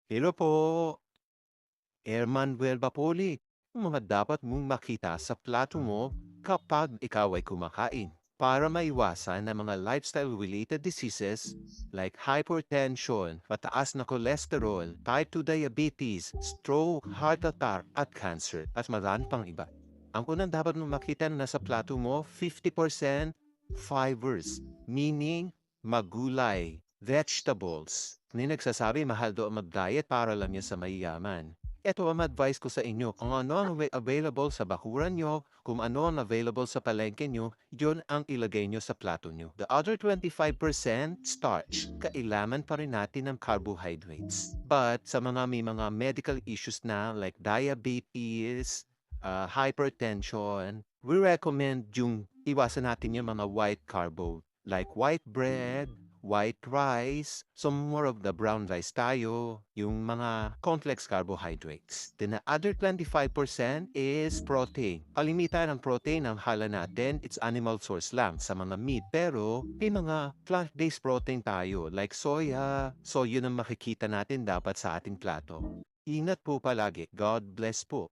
Hello po, Ermanuel Bapoli. Mga dapat mong makita sa plato mo kapag ikaw ay kumakain para maiwasan ang mga lifestyle-related diseases like hypertension, mataas na cholesterol, type 2 diabetes, stroke, heart attack, at cancer, at marami pang iba. Ang unang dapat mong makita na nasa plato mo, 50% fibers, meaning magulay, vegetables. Ni nagsasabi mahal daw mag-diet para lang yan sa mayayaman. Ito ang advice ko sa inyo. Kung ano ang available sa bakuran nyo, kung ano ang available sa palengke nyo, yun ang ilagay nyo sa plato nyo. The other 25% starch, kailangan pa rin natin ng carbohydrates. But sa mga may mga medical issues na like diabetes, hypertension, we recommend yung iwasan natin yung mga white carbo like white bread, white rice, some more of the brown rice tayo, yung mga complex carbohydrates. Then the other 25% is protein. Kalimitan ng protein ang hala natin, it's animal source lang sa mga meat. Pero may mga plant-based protein tayo like soya. So yun ang makikita natin dapat sa ating plato. Ingat po palagi. God bless po.